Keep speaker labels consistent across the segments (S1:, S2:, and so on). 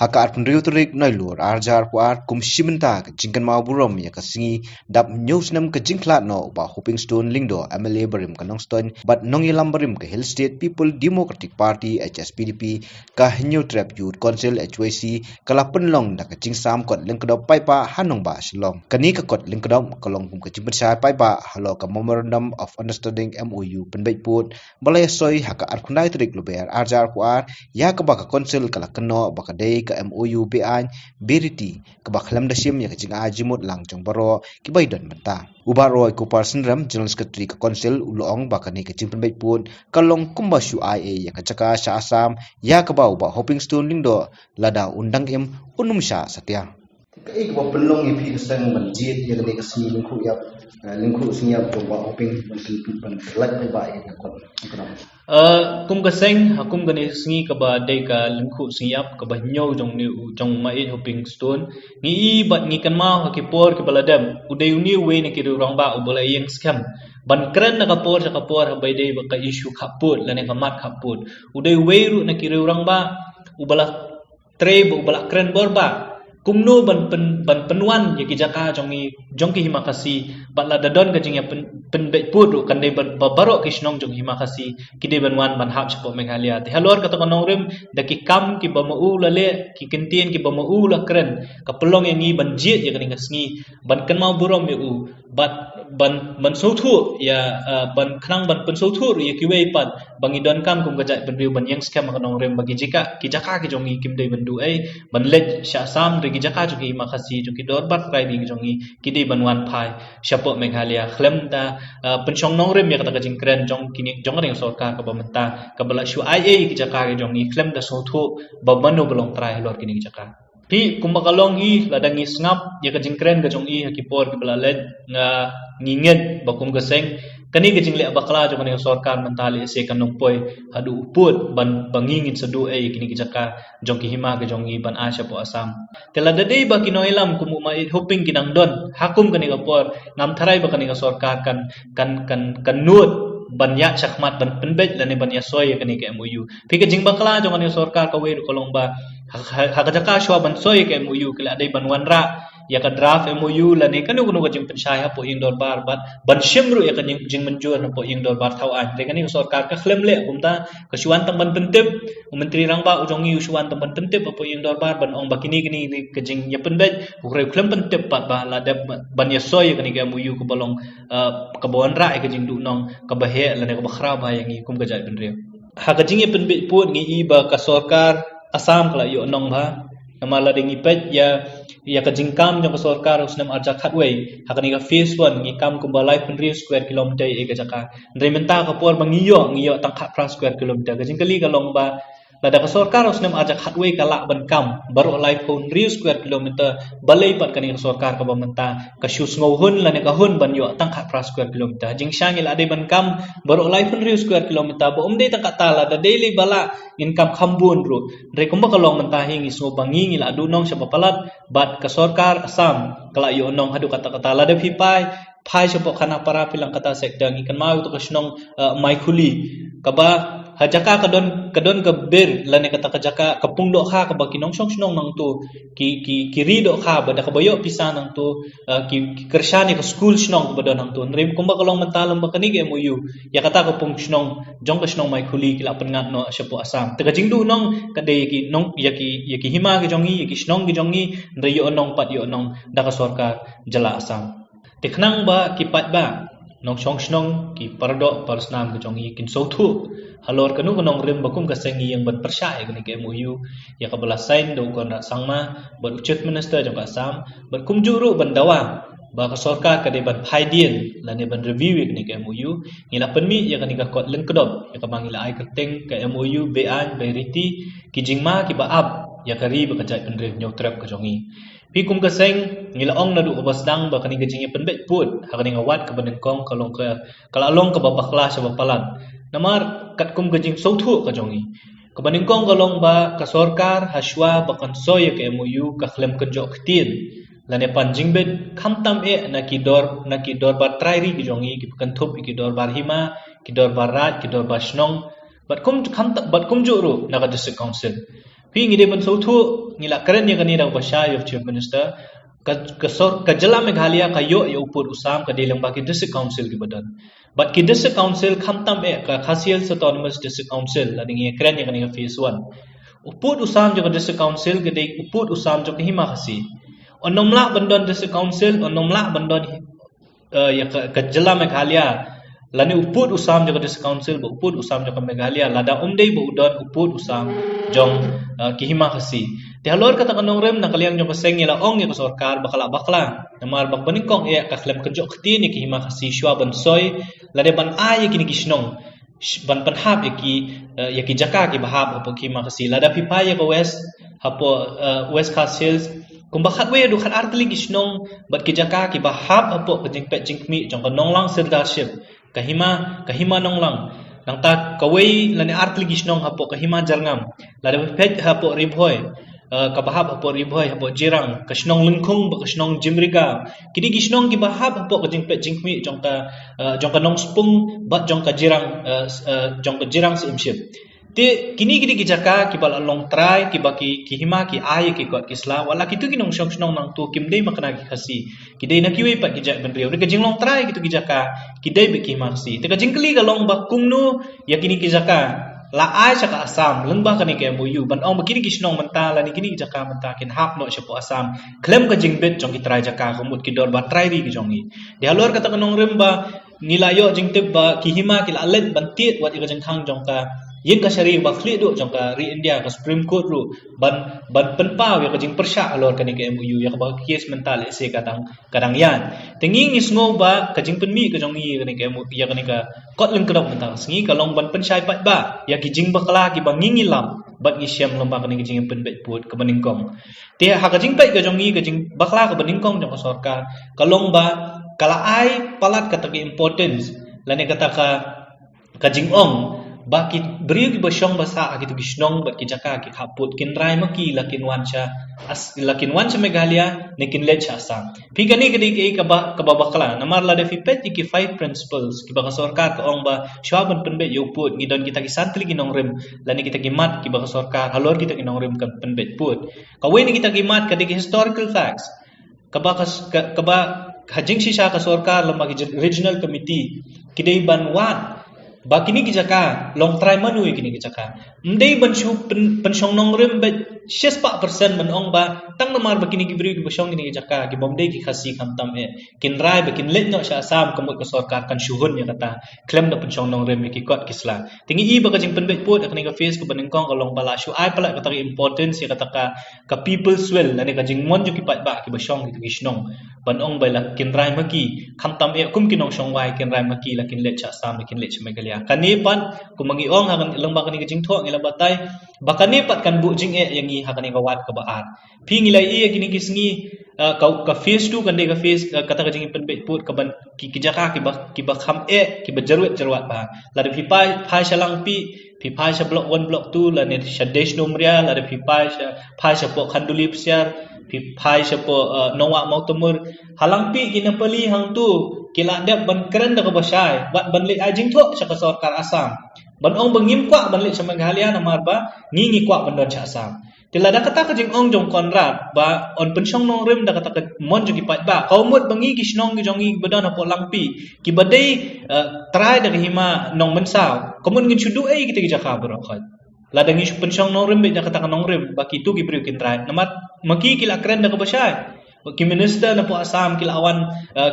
S1: haka at pendriu terik noilur arjar puar kum shimenta ke jingkan mau burom ya kasingi dap news nam ke jingklat no ba hoping stone lingdo MLA barim kanong stone but nongi lambarim ke Hill State People Democratic Party HSPDP ka new trap youth council HYC kala penlong da ke jing sam kot lingkdo pai pa hanong ba shlom kani ka kot lingkdo kalong kum ke jimper sa pai ba halo ka memorandum of understanding MOU penbait put balai soi haka at kunai terik luber arjar puar ya ka ba ka council kala keno ba ka dei ka MOU bean beriti ke baklam dasim ya kajing ajimut langjong baro ki baidon menta ubaro ku person ram general secretary ka council ulong bakani kajing penbait pun kalong kumbashu IA ya kajaka sha asam ya ka ba hoping stone lingdo lada undang unum sha satya
S2: cái của bên long nghiệp thì sang mình chia thì là cái gì linh khu sinh nhập của bọn hoping mình lại như vậy thì còn
S3: kum ka seng kum ka ni sngi ka ba dei ka lingkhu siap ka ba nyo jong ma it hoping stone ngi bat ngi kan ma ha ki por ki baladam udai uni we ni ki rong ba u bala yang scam ban kran na ka por ha bai dei ba ka issue khaput la ne ka mat khaput udai we ru na ki rong ba u bala tre bu bala kran bor ba kumno ban penuan ya ki jaka jong ki himakasi batla dadon ka jingya pen bet put ru kan dei baro ki snong jong himakasi ki dei banwan ban hap chapo Meghalaya te halor ka to nongrim da ki kam ki bamau la le ki kentien ki bamau la kren ka pelong yang ngi ban jiet ya kan ngi ban kan mau burom ya u ban sothu ya ban khnang ban pen sothu ya ki wei pat bangi don kam kum gajai ban riu ban yang scam ka nongrem bagi jika ki jaka ki jongi kim dei ban du ai ban let sha sam ri ki jaka jogi makasi jogi dor bat rai bi jongi ki dei ban wan phai chapo Meghalaya khlem da penchong nongrem ya kata ka jing kren jong kini jong reng sarkar ka bamenta ka bala shu IA ki jaka ki jongi khlem da sothu babano belong trai lor kini ki jaka pi kumbakalong i ladang i ngap ya ka jingkren ka jong i ki por ki balalet nga nginget bakum ka seng kani ka jingle bakla jong ni sarkar mentali se kanong poi hadu uput ban bangingin sedu kini ki jaka jong ki hima ka jong i ban asya po asam tela dadei ba kinoilam kumu ma hoping kinang don hakum kani ka por ngam tharai ba kani ka sarkar kan nut banyak chakmat ban penbet lane ban ya soy kani ke MOU phika jing bakla jong ani sarkar ka we kolong ba hakajaka shwa ban soy ke MOU kala dai ban wanra ya ka draft MOU lane kanu kanu ka jing pensyai ha po ing dor bar bat ban shimru ya kan jing menjur na po ing dor bar thau an le kani sarkar ka khlem le kumta ka shwan tang ban pentip menteri rang ba ujong yu shwan tang ban pentip po ing dor bar ban ong bakini kini ka jing ya penbet ukre khlem pentip pat ba la ban ya soy kani ke MOU ko balong ka bon ra ka jing du nong ka he la ne ko khra ba yang kum ga jai benre ha ga jing pen bit put ngi i ba ka sarkar asam kala yo nong ba namala ding ipet ya ka jing kam jong ka sarkar usnam arja khatwei ha ka ni ka phase 1 ngi kam kum ba lai pen square kilometer e ga jaka ndre menta ka por mangiyo tang khat pra square kilometer ga jing kali ka long ba lada ka sarkar usnam arja khatwei kala ban kam baro lai pun square kilometer balai pat kani ka sarkar ka bamenta ka shus ngau hun la ne ka hun ban yo tang khat pra square kilometer jing shangil ade ban kam baro lai pun square kilometer bo umde tang katala da daily bala income khambun ru re kumba ka long menta hingi so bangi ngila adu nong sha palat bat ka sarkar asam kala yo nong hadu kata la de pipai phai sha khana para pilang kata sekdang ikan mau to ka snong mai khuli kaba hajaka kadon ka ber lane kata kajaka kapung do kha ka bakinong song snong nang tu ki ri do kha bada ka boyo pisa nang tu ki kershani ka school snong bada nang tu nrim kumba kalong mentalom bakani ge MOU ya kata kapung snong jong ka snong mai khuli kila pengat no shapo asam tega jingdu nong kade ki nong ya ki hima ge jongi ki snong ge jongi nre yo nong pat yo nong da ka sarkar jala asam tiknang ba ki pat ba nong song snong ki pardo parsnam ke jongi kin sothu halor kanu nong rim bakum ka sengi yang ban persya ni ke MOU ya ka bala sign do kon sangma ban chief minister jong asam ban kumjuru ban dawa ba ka sarkar ka de ban phaidien la ne ban review ni ke MOU ngila penmi ya ka ni ka kot lengkedop ya ka mangila ai kerteng ke MOU bean beriti ki jingma ki ba ab ya ka ri ba ka jai penre nyau trap ka jongi pi kum ka seng ngila ong na du basdang ba kani gajing penbet put hakani ngawat ka banengkong kalong ka kalalong ka babakla sa bapalan namar kat kum gajing sothu ka jongi ka banengkong kalong ba ka sarkar haswa bakan soy ka MOU ka khlem ka jok tin lane panjing bet khamtam na ki dor bar trairi ki jongi ki kan thup ki dor bar hima ki dor bar rat ki dor bar snong bat kum juru na ka district council pi ngide ban so thu ngila keren ya kani da basha of chief minister ka jala Meghalaya ka yo upur usam ka dilang baki district council ki badan but ki district council khamtam ka khasial autonomous district council lading keren ya kani phase 1 upur usam jo district council ke dei upur usam jo hima khasi onomla bandon district council onomla bandon ya ka jala Meghalaya lani upur usam jo district council ba upur usam jo Meghalaya lada umdei ba udon upur usam jong ki hima khasi ti halor kata kanong rem na kaliang jong kaseng ila ong ya sarkar bakla namar bak banikong ya ka klem kerjo khti ni ki hima khasi shwa ban soy lade ban ay kini kisnong ban panhap ya ki jaka ki bahab apo ki hima khasi lada pipa ya ko west hapo west castles kumbakat we du khat artli kisnong bat ki jaka ki bahab apo kajing pet jingmi jong kanong lang leadership kahima nong lang nang ta kawai lani artli kisnong hapo kahima jarngam lada pet hapo ribhoy kabahab hapo ribhoy hapo jirang kasnong lengkung ba kasnong jimriga kini kisnong ki bahab hapo kajing pet jingmi jong ka nong spung bat jong ka jirang simship te kini ki jaka ki bal long try ki baki ki hima ki ay ki kot kisla wala kitu ki nong snong nang tu kim dei makna ki khasi ki dei na ki we pat ki jak ben riu ka jing long try kitu ki jaka ki dei be ki maksi te ka jing kli ka long ba kungnu ya kini ki jaka la ai saka asam lengba kani ke MOU ban ong bakini kisnong menta la ni kini jaka menta kin hap no shapo asam klem ka jingbet jong ki try jaka kumut ki dor ba try ri ki jongi di halor kata kanong remba nilayo jingtib ba ki hima ki la let ban tiet wat ka jeng khang jong ka yin ka shari ba khli do jong ka ri India ka Supreme Court ru ban penpaw ya ka jing persya halor kani ke MOU ya ka ba kes mental se kadang yan tengi ngisngo ba ka jing penmi ka jongi kani ke MOU ya kani ka kot leng kedok menta sngi ka long ban pensai pat ba ya ki jing bakla ki ba ngingi lam bat ngi syam lomba kani ki jing penbet put ka baningkong te ha ka jing pat ka jongi ka jing bakla ka baningkong jong ka sarkar ka long ba kala ai palat kata ki importance lani kata ka jing ong baki beriu ki basyong basa gitu gisnong bat ki jaka ki haput kin rai maki lakin wancha Meghalaya nekin lecha asam pigani kedi ki ka bakla namar la de fipet ki 5 principles ki ba sarkar ka ong ba shwaban penbet yo put ngidon kita ki santli ki nong rem lani kita ki mat ki ba sarkar halor kita ki nong rem ka penbet put ka we ni kita ki mat kedi ki historical facts ka ba hajing shisha ka sarkar lama ki regional committee kidai ban wan ba kini ki jaka long try manu kini ki jaka mdei ban shu pensyong nong rem bet 6% ban ong ba tang namar ba kini ki bri ki basyong kini ki jaka ki bomdei ki khasi khamtam kin rai ba kin let no sha asam kamut ka sarkar kan shuhun ya kata claim na pensyong nong rem ki kot kisla tingi i ba ka jing penbet put akni ka face ko baningkong ka long bala shu ai pala kata importance ya kata ka people's well lani ka jing mon ju ki pat ba ki basyong ki gisnong ban ong ba la kin rai maki khamtam kum kinong shong wai kin rai maki la kin let sha asam kin let Meghalaya kanipan kumangi ong hakan ilang bakani jing tho ngila batay bakani pat kan bu jing yang i hakani kawat ka baat phi ngilai i kini kisngi ka phase 2 kan de ka phase kata ka jing penbet put ka ban ki jaka ki ba kham ki ba jarwat ba la de phi pai shalang phi pai sha block 1 block 2 la ne shadesh nomria la de phi pai sha po khanduli psiar phi pai sha po nowa mautamur halang pi kinapali hang tu kila dep ban keren da ka basai ban le ajing tho sa ka sarkar asam ban ong bangim kwa ban le sa Meghalaya namar ba ngingi kwa ban don sa asam tila da kata ka jing ong jong konrad ba on pensyong nong rem da kata ka mon jo ki pat ba kaumut bangi kisnong ki jongi badan apo langpi ki badai try da hima nong mensaw komun ngin chudu ai kita ki jaka berokhat la da ngi pensyong nong rem da kata ka nong rem ba ki tu ki priu kin try namat maki kila keren da ka basai ki minister na po asam kila awan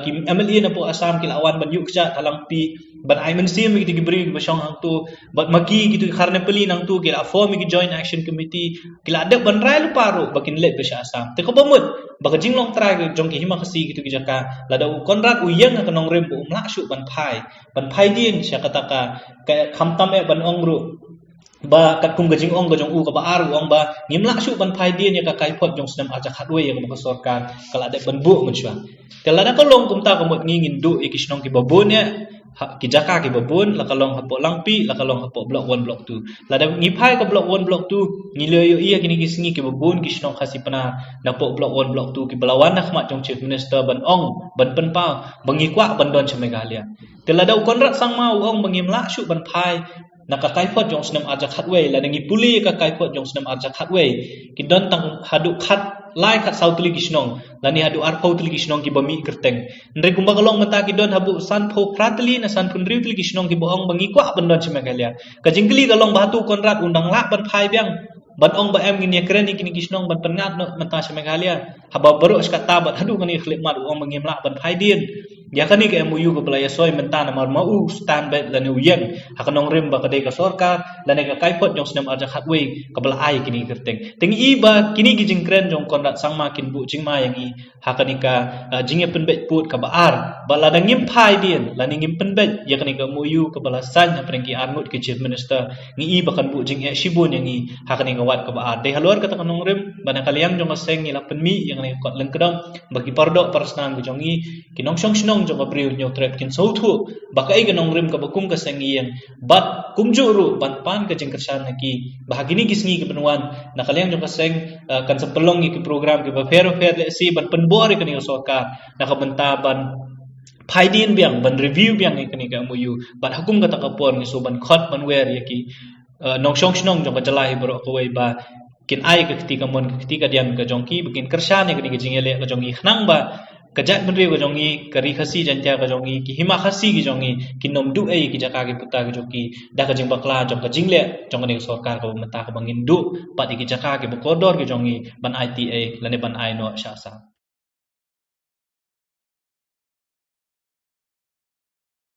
S3: ki MLA na po asam kila awan ban yukja talang pi ban ai men sim ki bri ba syong hang tu bat maki gitu kharne peli nang tu kila form ki joint action committee kila ada ban rai lu paru bakin let ba asam te ko bamut ba jing long try jong ki hima khasi gitu ki jaka la da konrad uyang ka nong rem bu mla shu ban phai din sya kata ka khamtam ban ong ru ba kat kum gajing ong gajong u ka ba aru ong ba ngimla shu ban phai din ya ka kai pot jong snam aja khatwe ya ka sarkar kala de ban bu machwa tela da ko long kum ta ko mot ngingin du ikisnong ki babon ya ki jaka ki babon la kalong hapo langpi la kalong hapo block 1 block 2 la da ngiphai ka block 1 block 2 ngileyo iya kini kisngi ki babon kisnong khasi pana na po block 1 block 2 ki balawan nak mat jong chief minister ban ong ban penpa bangi kwa ban don sa Meghalaya tela da konrad sang mau ong bangimla shu ban phai nakakai pot jong senam ajak hatway la nengi puli ka kai pot jong senam ajak hatway ki don tang hadu khat lai khat sautuli kisnong la ni hadu ar pautuli kisnong ki bami kerteng ndre kumba kalong mata ki don habu san pho pratli na san punri tuli kisnong ki bohong bangi kwa bandon chimagalia ka jingkli kalong batu konrat undang la ban phai biang ban ong ba em gini keren kini kisnong ban pengat no mata chimagalia haba baru skata bat hadu kani khlik mat ong bangi mla ban phai din ya kani ke MOU ko belaya soy mentana mar mau stand by la ni uyen hakanong rim ba kadai ka sorkar la ne ka kaipot jong senam ajak hatway ka bela ai kini kerteng ting iba kini gi jingkren jong kondat sangma kin bu jingma yang i hakani ka jinge penbet put ka baar ba la dangim phai din la ni ngim penbet ya kani ka MOU ka bela san ha prengki armut ki chief minister ngi iba kan bu jing e shibun yang i hakani ngawat ka baar de halor ka kanong rim bana kaliang jong seng ni la penmi yang ni kot lengkedam bagi pardo parasnan jong i kinong song snong jong abriu nyo trep kin sautu bakai ganong rim ka bakum ka sengiyen bat kumjuru ban pan ka jengkersan ki bahagini gisngi ke benuan nakaliang jong ka seng kan sepelong ki program ki ba fair le si ban penbor ka ni sorkar nakabenta ban phaidin biang ban review biang ni ka MOU ban hukum ka takapon ni so ban khot ban wer ki nong song snong jong ka jalai bro ko wei ba kin ai ka ketika mon ketika diam ka jongki bikin kersan ni ka jingele ka jongi khnang ba kajat bendri ko jongi kari khasi jantia ko jongi ki hima khasi ki jongi ki nom du ei ki jaka ki puta ki joki da ka jing bakla jong ka jingle jong ni sorkar ko mata ka bangin du pat ki jaka ki bokodor ki jongi ban ITA lane ban ai no sha sa